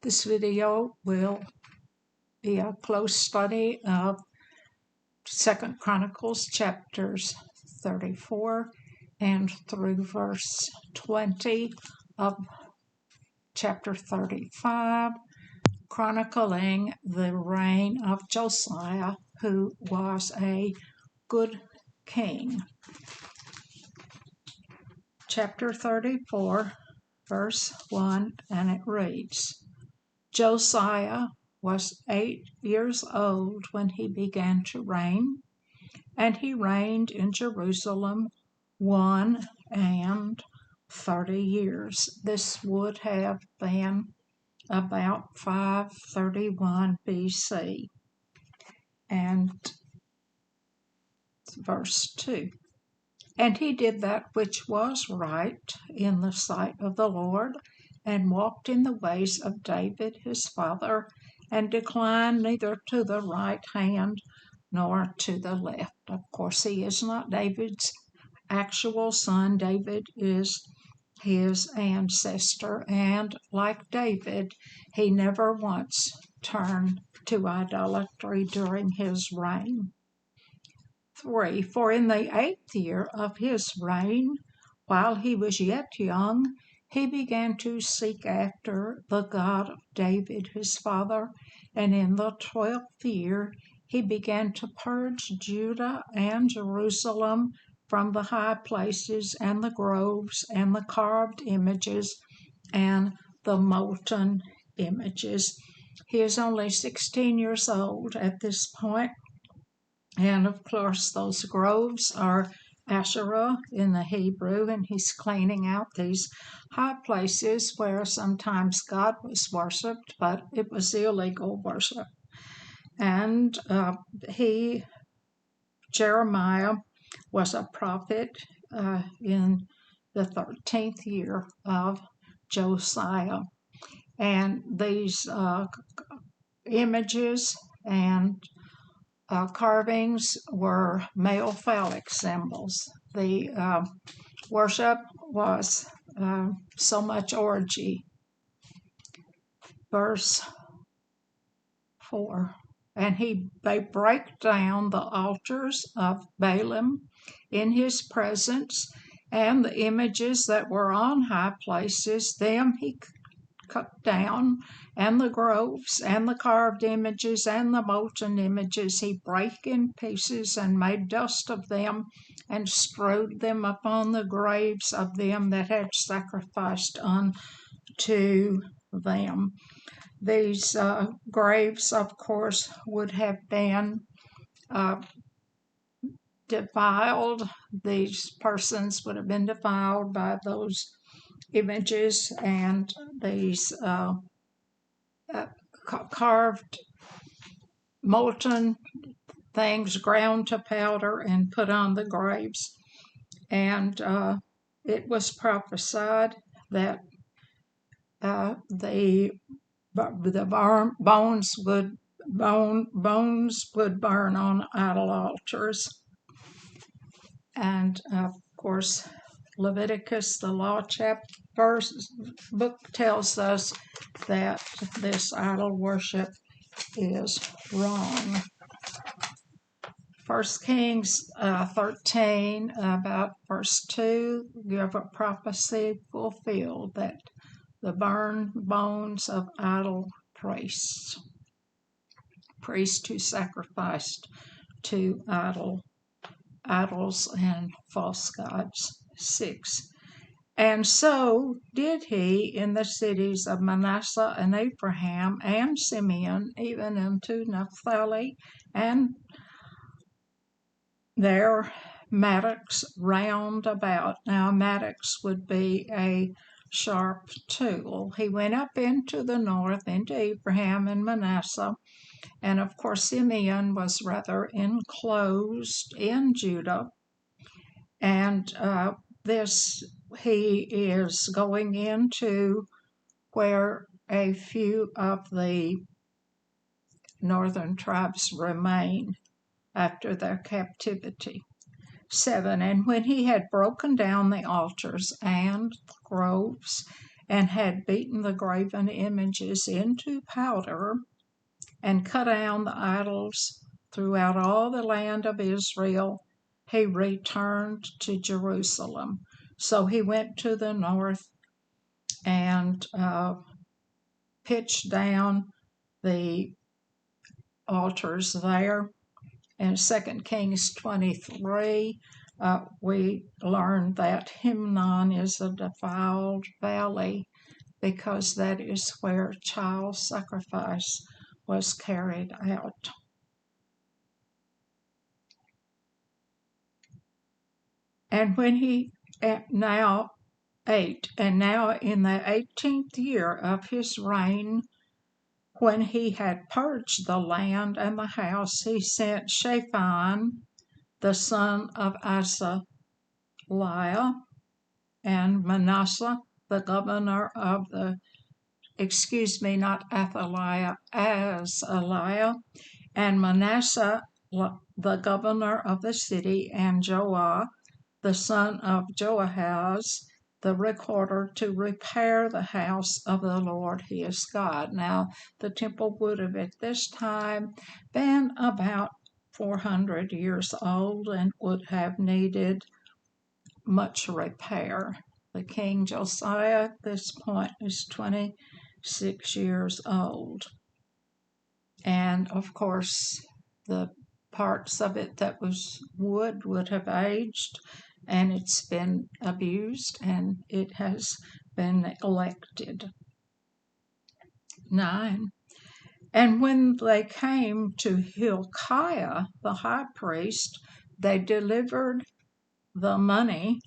This video will be a close study of 2 Chronicles chapters 34 and through verse 20 of chapter 35, chronicling the reign of Josiah, who was a good king. Chapter 34, verse 1, and it reads, Josiah was 8 years old when he began to reign, and he reigned in Jerusalem 31 years. This would have been about 531 BC. And verse 2. And he did that which was right in the sight of the Lord, and walked in the ways of David his father, and declined neither to the right hand nor to the left. Of course, he is not David's actual son. David is his ancestor, and like David, he never once turned to idolatry during his reign. 3. For in the 8th year of his reign, while he was yet young, he began to seek after the God of David his father, and in the 12th year he began to purge Judah and Jerusalem from the high places and the groves and the carved images and the molten images. He is only 16 years old at this point, and of course those groves are Asherah in the Hebrew, and he's cleaning out these high places where sometimes God was worshipped, but it was illegal worship. And Jeremiah was a prophet in the 13th year of Josiah. And these images and carvings were male phallic symbols. The worship was so much orgy. Verse 4. And they break down the altars of Balaam in his presence, and the images that were on high places, them he cut down, and the groves and the carved images and the molten images he brake in pieces, and made dust of them, and strewed them upon the graves of them that had sacrificed unto them. These graves, of course, would have been defiled. These persons would have been defiled by those images and these carved molten things ground to powder and put on the graves. And it was prophesied that the bones would burn on idol altars. And of course, Leviticus, the law book, tells us that this idol worship is wrong. 1 Kings 13, about verse 2, give a prophecy fulfilled that the burned bones of idol priests who sacrificed to idols and false gods. 6. And so did he in the cities of Manasseh and Ephraim and Simeon, even unto Naphtali, and their mattocks round about. Now, mattocks would be a sharp tool. He went up into the north, into Ephraim and Manasseh, and of course Simeon was rather enclosed in Judah, and he is going into where a few of the northern tribes remain after their captivity. 7. And when he had broken down the altars and groves and had beaten the graven images into powder, and cut down the idols throughout all the land of Israel, he returned to Jerusalem. So he went to the north and pitched down the altars there. In 2 Kings 23, we learned that Hinnom is a defiled valley because that is where child sacrifice was carried out. And when he now in the 18th year of his reign, when he had purged the land and the house, he sent Shaphan, the son of Azaliah, and Manasseh, the governor of not Athaliah, Azaliah, and Manasseh, the governor of the city, and Joah, the son of Joahaz, the recorder, to repair the house of the Lord his God. Now, the temple would have at this time been about 400 years old and would have needed much repair. The King Josiah at this point is 26 years old. And of course, the parts of it that was wood would have aged, and it's been abused and it has been neglected. 9. And when they came to Hilkiah the high priest, they delivered the money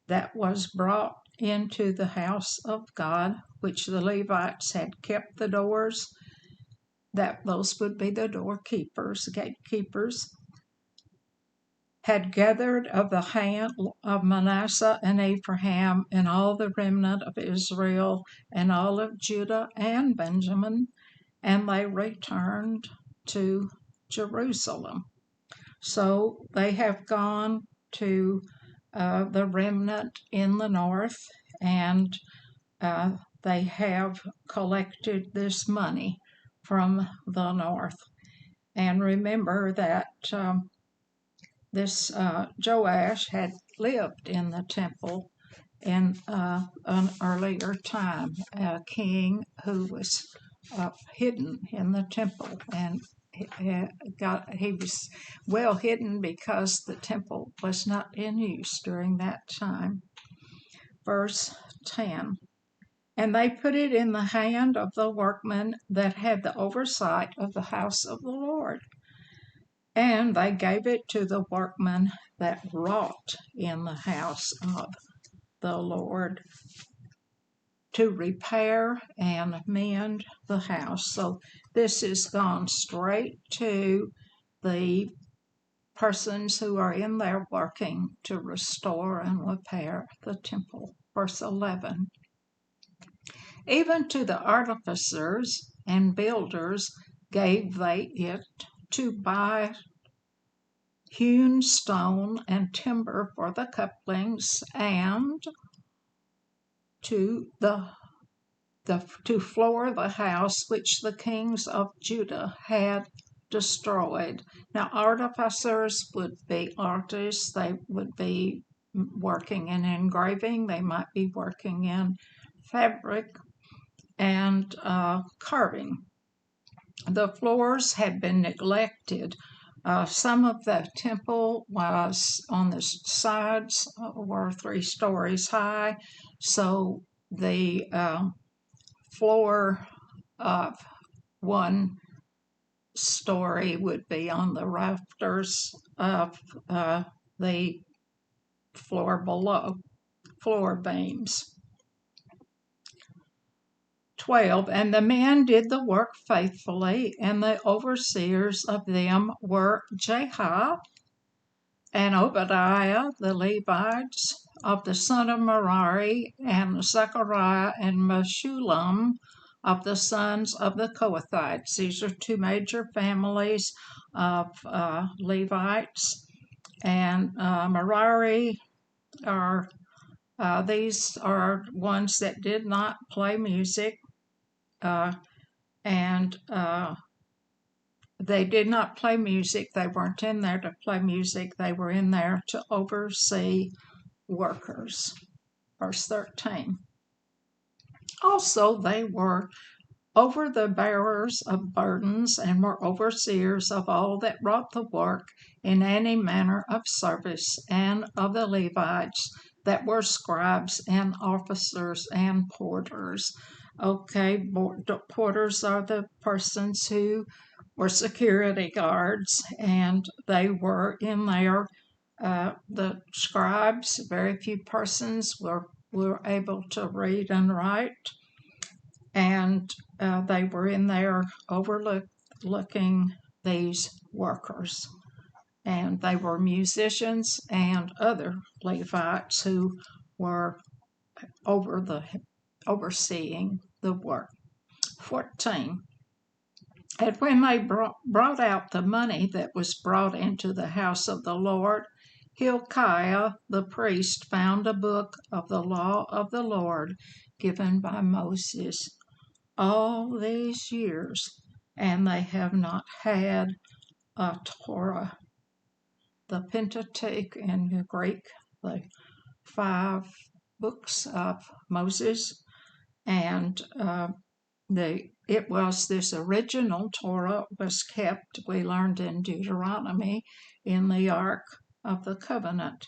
that was brought into the house of God, which the Levites had kept the doors, that those would be the doorkeepers, gatekeepers, had gathered of the hand of Manasseh and Ephraim and all the remnant of Israel and all of Judah and Benjamin, and they returned to Jerusalem. So they have gone to the remnant in the north, and they have collected this money from the north. And remember that this Joash had lived in the temple in an earlier time, a king who was hidden in the temple, and he was well hidden because the temple was not in use during that time. Verse 10. And they put it in the hand of the workmen that had the oversight of the house of the Lord. And they gave it to the workmen that wrought in the house of the Lord to repair and mend the house. So this has gone straight to the persons who are in there working to restore and repair the temple. Verse 11. Even to the artificers and builders gave they it to buy hewn stone and timber for the couplings, and to floor the house which the kings of Judah had destroyed. Now, artificers would be artists. They would be working in engraving. They might be working in fabric and carving. The floors had been neglected. Some of the temple was on the sides, were 3 stories high, so the floor of 1 story would be on the rafters of the floor below, floor beams. 12. And the men did the work faithfully, and the overseers of them were Jeha and Obadiah, the Levites, of the son of Merari, and Zechariah and Meshullam, of the sons of the Kohathites. These are 2 major families of Levites, and Merari are These are ones that did not play music, and they did not play music. They weren't in there to play music. They were in there to oversee workers. Verse 13. Also, they were over the bearers of burdens and were overseers of all that wrought the work in any manner of service, and of the Levites that were scribes and officers and porters. Okay, porters are the persons who were security guards, and they were in there. The scribes, very few persons were able to read and write, and they were in there overlooking these workers. And they were musicians and other Levites who were overseeing the work. 14. And when they brought out the money that was brought into the house of the Lord, Hilkiah the priest found a book of the law of the Lord given by Moses all these years, and they have not had a Torah. The Pentateuch in the Greek, the 5 books of Moses, and it was this original Torah was kept, we learned in Deuteronomy, in the Ark of the Covenant.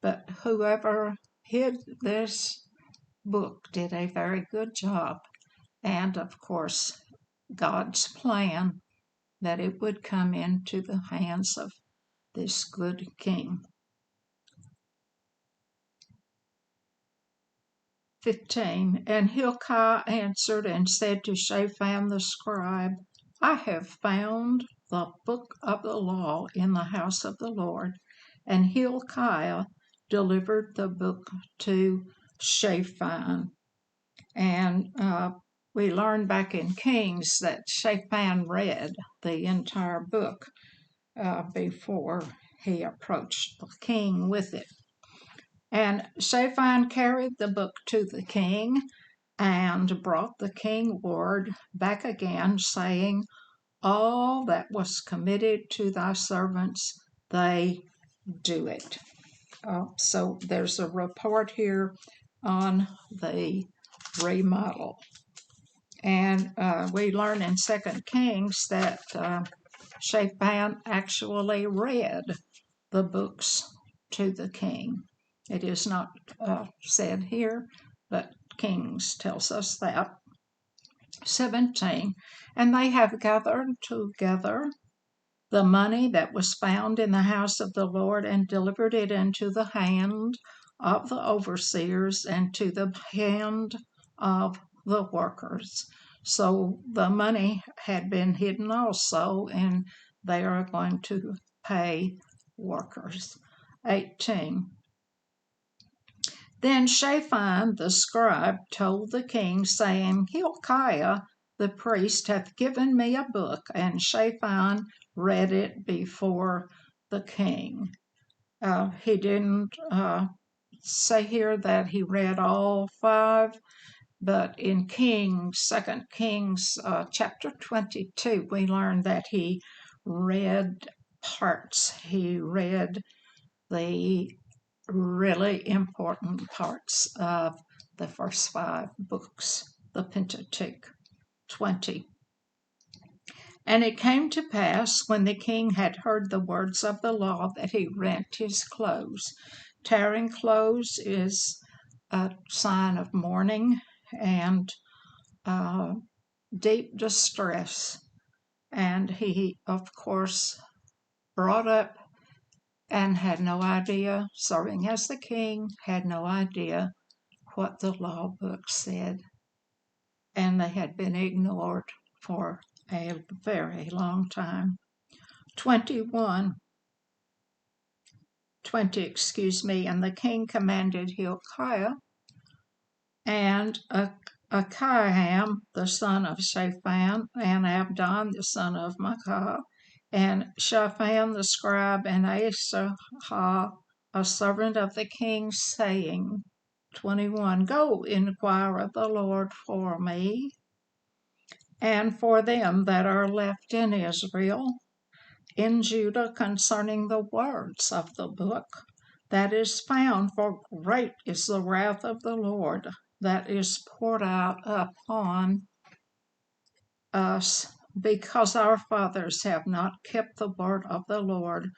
But whoever hid this book did a very good job. And of course, God's plan that it would come into the hands of this good king. 15. And Hilkiah answered and said to Shaphan the scribe, I have found the book of the law in the house of the Lord. And Hilkiah delivered the book to Shaphan. And we learned back in Kings that Shaphan read the entire book before he approached the king with it. And Shaphan carried the book to the king and brought the king word back again, saying, all that was committed to thy servants, they do it. So there's a report here on the remodel. And we learn in 2 Kings that Shaphan actually read the books to the king. It is not said here, but Kings tells us that. 17. And they have gathered together the money that was found in the house of the Lord and delivered it into the hand of the overseers and to the hand of the workers. So the money had been hidden also, and they are going to pay workers. 18. Then Shaphan the scribe told the king, saying, Hilkiah the priest hath given me a book. And Shaphan read it before the king. He didn't say here that he read all 5, but in Kings, 2 Kings chapter 22, we learn that he read parts. He read the really important parts of the first 5 books, the Pentateuch, 20. And it came to pass, when the king had heard the words of the law, that he rent his clothes. Tearing clothes is a sign of mourning and deep distress. And he, of course, brought up and had no idea, serving as the king, had no idea what the law book said. And they had been ignored for a very long time. 20, and the king commanded Hilkiah and Achikam, the son of Shaphan, and Abdon, the son of Micah, and Shaphan the scribe, and Asahah, a servant of the king, saying, 21. Go, inquire of the Lord for me, and for them that are left in Israel, in Judah, concerning the words of the book that is found, for great is the wrath of the Lord that is poured out upon us, because our fathers have not kept the word of the Lord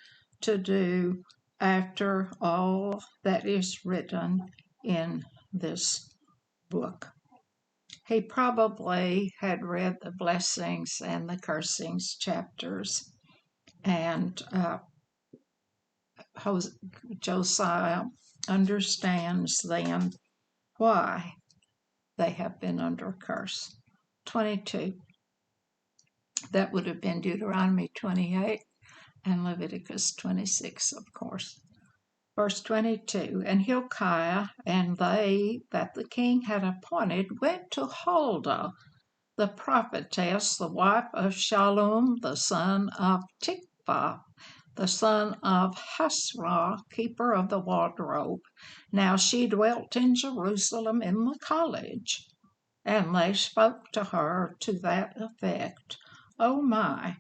to do after all that is written in this book. He probably had read the blessings and the cursings chapters, and Josiah understands then why they have been under curse. 22. That would have been Deuteronomy 28 and Leviticus 26, of course. Verse 22. And Hilkiah and they that the king had appointed went to Huldah, the prophetess, the wife of Shallum, the son of Tikvah, the son of Hasrah, keeper of the wardrobe. Now she dwelt in Jerusalem in the college, and they spoke to her to that effect. Oh my,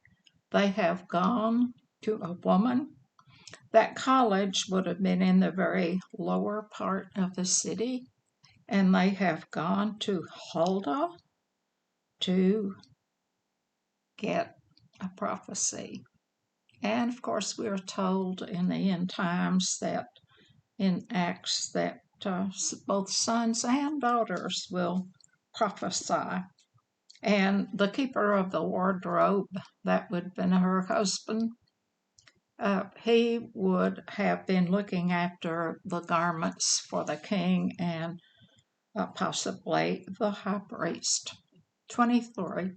they have gone to a woman. That college would have been in the very lower part of the city, and they have gone to Huldah to get a prophecy. And of course, we are told in the end times that in Acts that both sons and daughters will prophesy. And the keeper of the wardrobe, that would have been her husband, he would have been looking after the garments for the king and possibly the high priest. 23.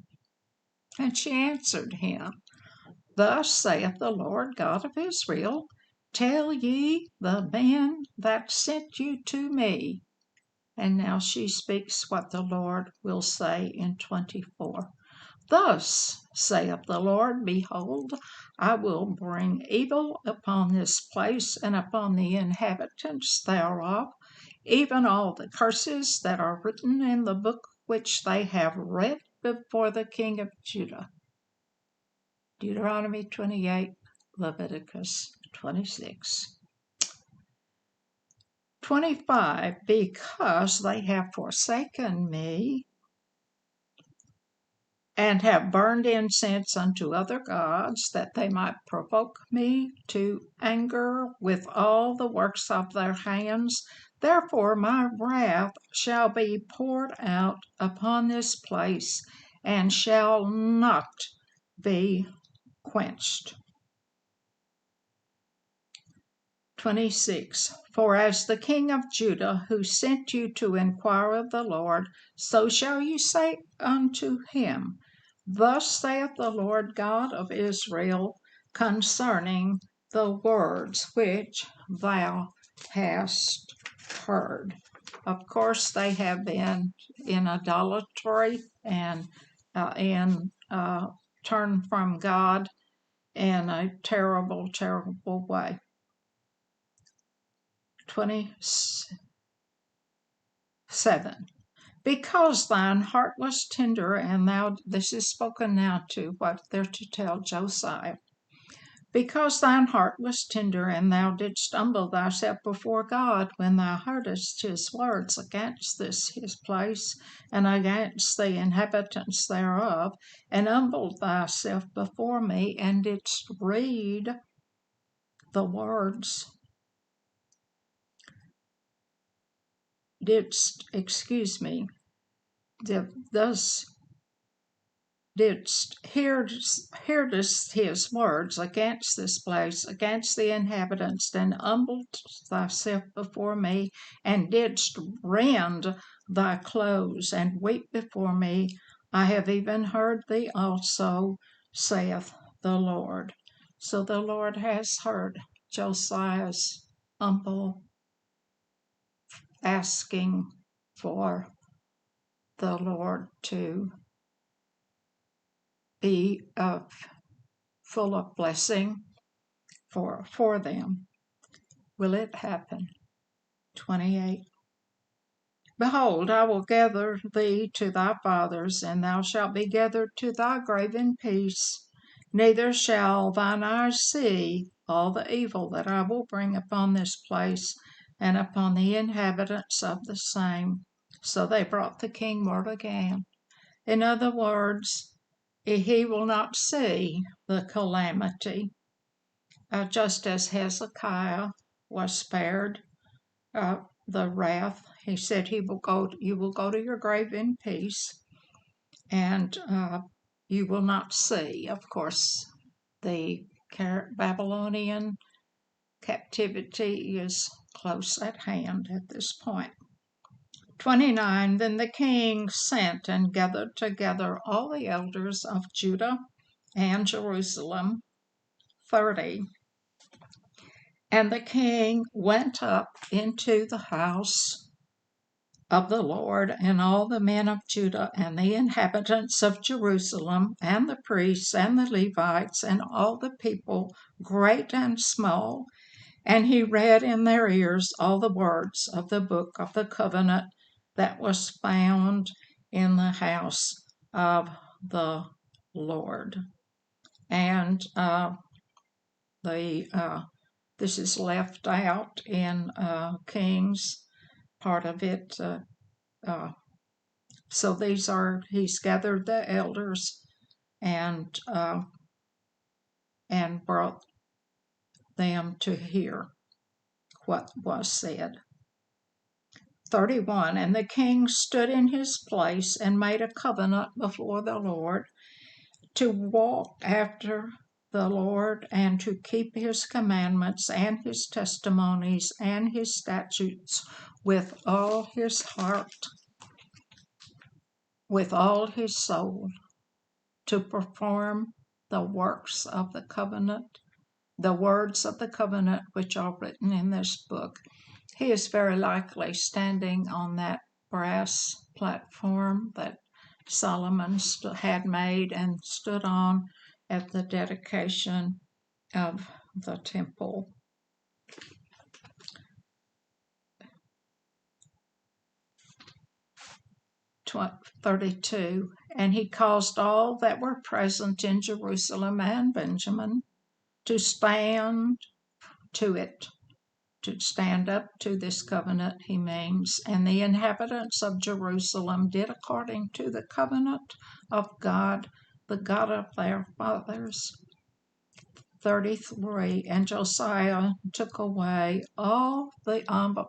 And she answered him, Thus saith the Lord God of Israel, Tell ye the man that sent you to me. And now she speaks what the Lord will say in 24. Thus saith the Lord, Behold, I will bring evil upon this place and upon the inhabitants thereof, even all the curses that are written in the book which they have read before the king of Judah. Deuteronomy 28, Leviticus 26. 25. Because they have forsaken me, and have burned incense unto other gods, that they might provoke me to anger with all the works of their hands. Therefore my wrath shall be poured out upon this place, and shall not be quenched. 26. For as the king of Judah, who sent you to inquire of the Lord, so shall you say unto him, Thus saith the Lord God of Israel concerning the words which thou hast heard. Of course, they have been in idolatry and turned from God in a terrible, terrible way. 27. Because thine heart was tender, and thou, this is spoken now to what they're to tell Josiah. Because thine heart was tender, and thou didst humble thyself before God, when thou heardest his words against this his place, and against the inhabitants thereof, and humbled thyself before me, and didst read the words, thus didst heardest his words against this place, against the inhabitants, and humbled thyself before me, and didst rend thy clothes, and weep before me, I have even heard thee also, saith the Lord. So the Lord has heard Josiah's humble asking for the Lord to be full of blessing for them. Will it happen? 28. Behold, I will gather thee to thy fathers, and thou shalt be gathered to thy grave in peace. Neither shall thine eyes see all the evil that I will bring upon this place and upon the inhabitants of the same. So they brought the king word again. In other words, he will not see the calamity, just as Hezekiah was spared the wrath. He said you will go to your grave in peace, and you will not see. Of course, the Babylonian captivity is close at hand at this point. 29. Then the king sent and gathered together all the elders of Judah and Jerusalem, 30. And the king went up into the house of the Lord, and all the men of Judah and the inhabitants of Jerusalem, and the priests and the Levites, and all the people, great and small. And he read in their ears all the words of the book of the covenant that was found in the house of the Lord. And this is left out in Kings, part of it. So he's gathered the elders and brought them to hear what was said. 31. And the king stood in his place and made a covenant before the Lord to walk after the Lord and to keep his commandments and his testimonies and his statutes with all his heart, with all his soul, to perform the works of the covenant, the words of the covenant which are written in this book. He is very likely standing on that brass platform that Solomon had made and stood on at the dedication of the temple. 32. And he caused all that were present in Jerusalem and Benjamin to stand to it, to stand up to this covenant, he means. And the inhabitants of Jerusalem did according to the covenant of God, the God of their fathers. 33. And Josiah took away all the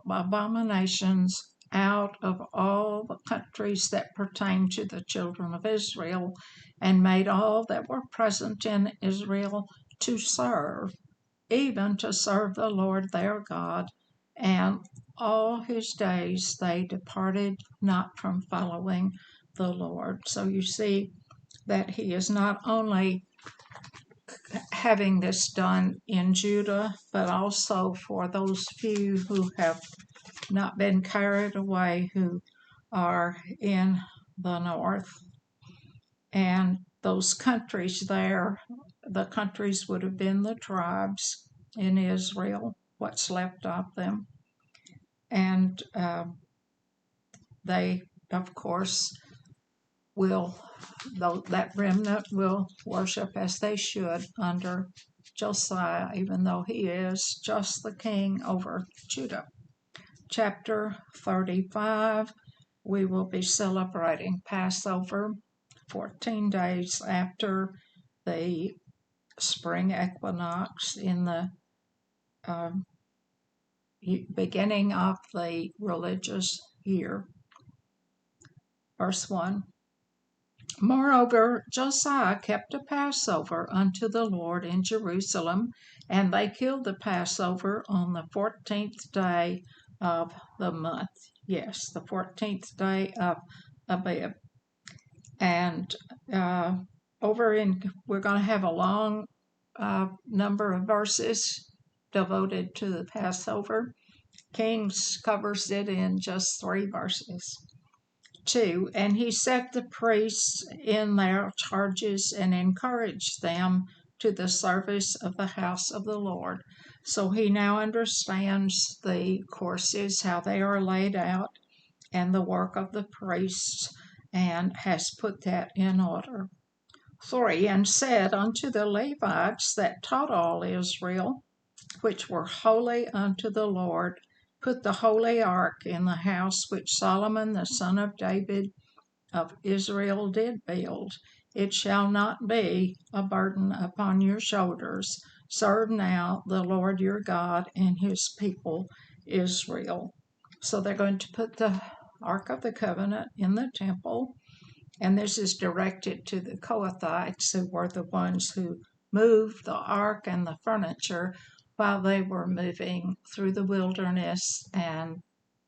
abominations out of all the countries that pertain to the children of Israel, and made all that were present in Israel to serve, even to serve the Lord their God. And all his days they departed not from following the Lord. So you see that he is not only having this done in Judah, but also for those few who have not been carried away, who are in the north. And those countries there, the countries would have been the tribes in Israel, what's left of them. And they, of course, that remnant will worship as they should under Josiah, even though he is just the king over Judah. Chapter 35, we will be celebrating Passover 14 days after the spring equinox in the beginning of the religious year. Verse 1. Moreover, Josiah kept a Passover unto the Lord in Jerusalem, and they killed the Passover on the 14th day of the month. Yes, the 14th day of Abib. And we're going to have a long number of verses devoted to the Passover. Kings covers it in just 3 verses. 2. And he set the priests in their charges and encouraged them to the service of the house of the Lord. So he now understands the courses, how they are laid out, and the work of the priests, and has put that in order. 3. And said unto the Levites that taught all Israel, which were holy unto the Lord, put the holy ark in the house which Solomon the son of David of Israel did build. It shall not be a burden upon your shoulders. Serve now the Lord your God and his people Israel. So they're going to put the Ark of the Covenant in the temple, and this is directed to the Kohathites, who were the ones who moved the ark and the furniture while they were moving through the wilderness and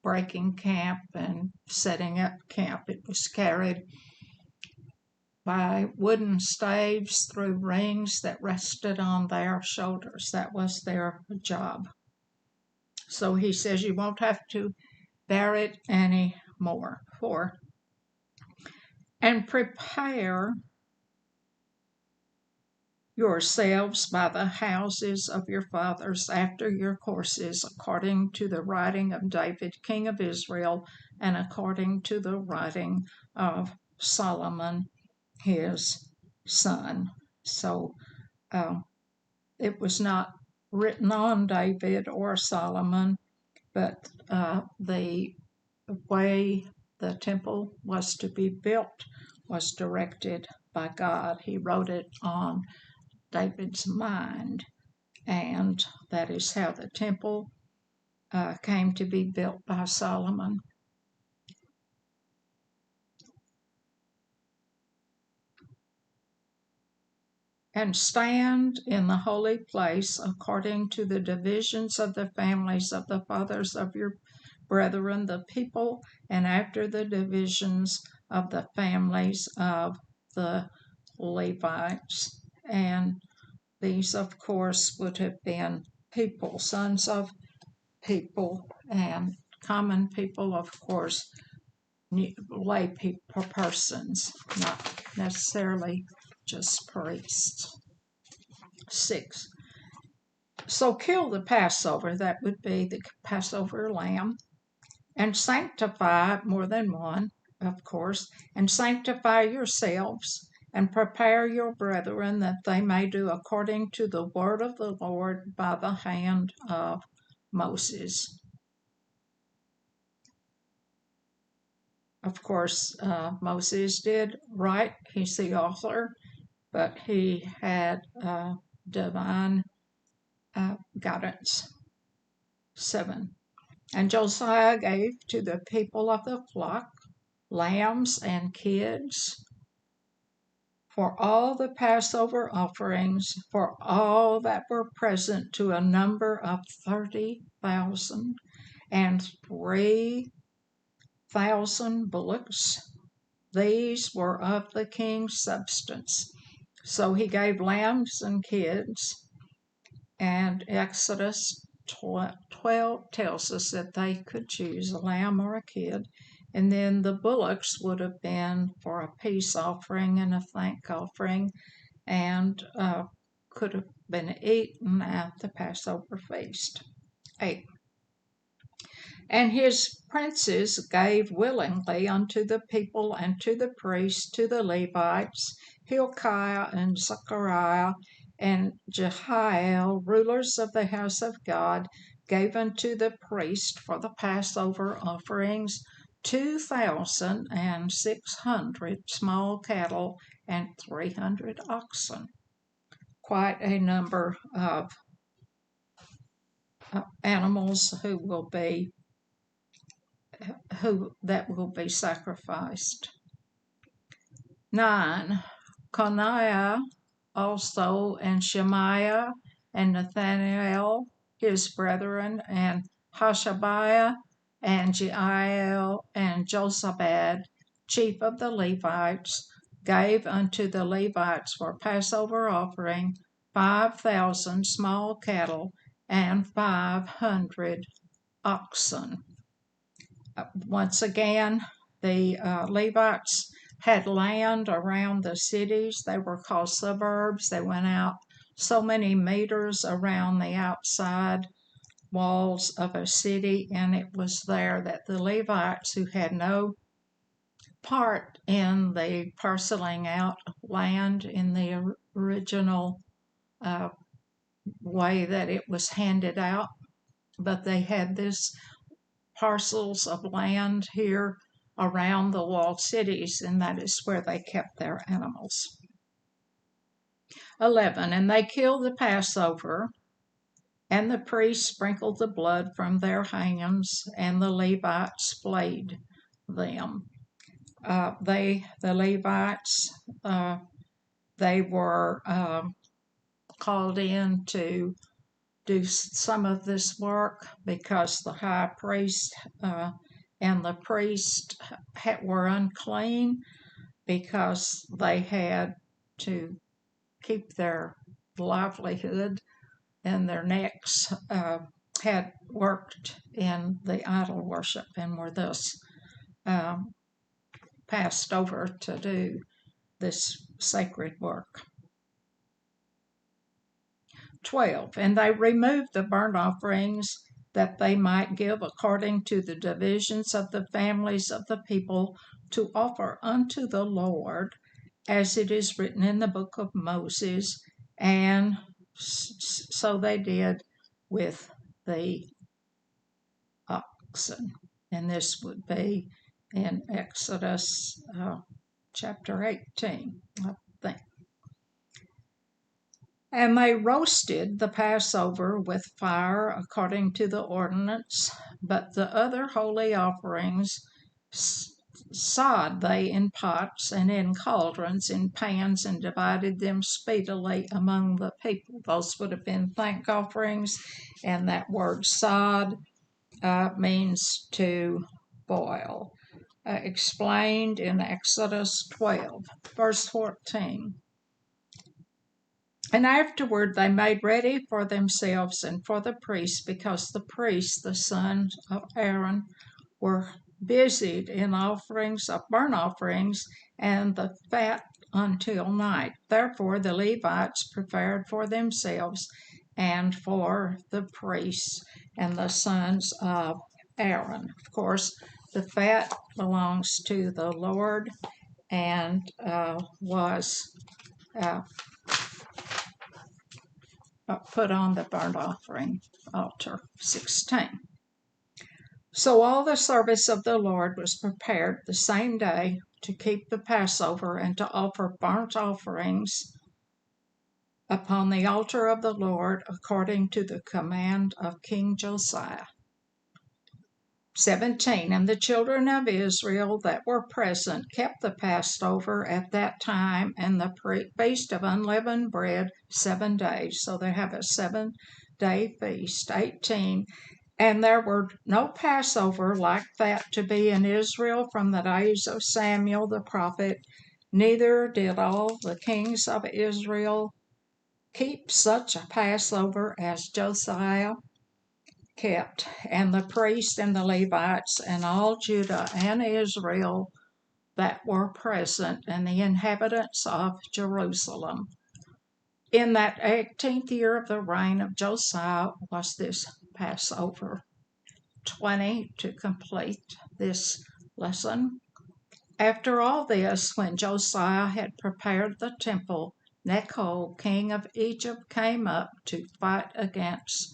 breaking camp and setting up camp. It was carried by wooden staves through rings that rested on their shoulders. That was their job. So he says you won't have to bear it anymore. 4. And prepare yourselves by the houses of your fathers after your courses, according to the writing of David, king of Israel, and according to the writing of Solomon, his son. So it was not written on David or Solomon, but the way the temple was to be built was directed by God. He wrote it on David's mind, and that is how the temple came to be built by Solomon. And stand in the holy place according to the divisions of the families of the fathers of your brethren, the people, and after the divisions of the families of the Levites. And these, of course, would have been people, sons of people, and common people, of course, lay people, persons, not necessarily just priests. 6. So kill the Passover, that would be the Passover lamb, and sanctify more than one, of course, and sanctify yourselves, and prepare your brethren that they may do according to the word of the Lord by the hand of Moses. Of course, Moses did write, he's the author, but he had divine guidance. 7. And Josiah gave to the people of the flock lambs and kids for all the Passover offerings, for all that were present, to a number of 30,000, and 3,000 bullocks. These were of the king's substance. So he gave lambs and kids, and Exodus 12 tells us that they could choose a lamb or a kid, and then the bullocks would have been for a peace offering and a thank offering, and could have been eaten at the Passover feast. 8. And his princes gave willingly unto the people and to the priests, to the Levites, Hilkiah and Zechariah and Jehiel, rulers of the house of God, gave unto the priest for the Passover offerings 2,600 small cattle and 300 oxen. Quite a number of animals that will be sacrificed. 9. Coniah also, and Shemaiah, and Nathanael, his brethren, and Hashabiah, and Jeiel, and Josabad, chief of the Levites, gave unto the Levites for Passover offering 5,000 small cattle and 500 oxen. Once again, the Levites had land around the cities. They were called suburbs. They went out so many meters around the outside walls of a city, and it was there that the Levites, who had no part in the parceling out land in the original way that it was handed out, but they had this parcels of land here around the walled cities, and that is where they kept their animals. 11, and they killed the Passover, and the priests sprinkled the blood from their hands, and the Levites flayed them. The Levites, they were called in to do some of this work because the high priest and the priest were unclean because they had to keep their livelihood, and their necks had worked in the idol worship and were thus passed over to do this sacred work. 12, and they removed the burnt offerings that they might give according to the divisions of the families of the people to offer unto the Lord, as it is written in the book of Moses, and so they did with the oxen. And this would be in Exodus chapter 18, I think. And they roasted the Passover with fire according to the ordinance, but the other holy offerings sod they in pots and in cauldrons, in pans, and divided them speedily among the people. Those would have been thank offerings, and that word sod means to boil. Explained in Exodus 12, verse 14. And afterward they made ready for themselves and for the priests, because the priests, the sons of Aaron, were busied in offerings of burnt offerings and the fat until night. Therefore the Levites prepared for themselves and for the priests and the sons of Aaron. Of course, the fat belongs to the Lord and was put on the burnt offering altar. 16. So all the service of the Lord was prepared the same day to keep the Passover and to offer burnt offerings upon the altar of the Lord according to the command of King Josiah. 17. And the children of Israel that were present kept the Passover at that time and the feast of unleavened bread 7 days. So they have a 7-day feast. 18. And there were no Passover like that to be in Israel from the days of Samuel the prophet, neither did all the kings of Israel keep such a Passover as Josiah kept, and the priests and the Levites and all Judah and Israel that were present, and the inhabitants of Jerusalem. In that 18th year of the reign of Josiah was this Passover. 20, to complete this lesson. After all this, when Josiah had prepared the temple, Necho, king of Egypt, came up to fight against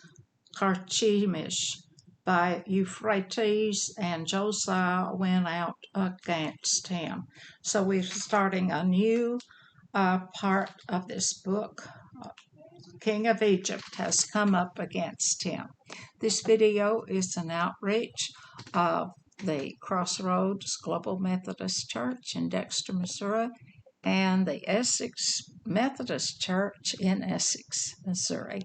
Carchemish by Euphrates, and Josiah went out against him. So we're starting a new part of this book. King of Egypt has come up against him. This video is an outreach of the Crossroads Global Methodist Church in Dexter, Missouri, and the Essex Methodist Church in Essex, Missouri.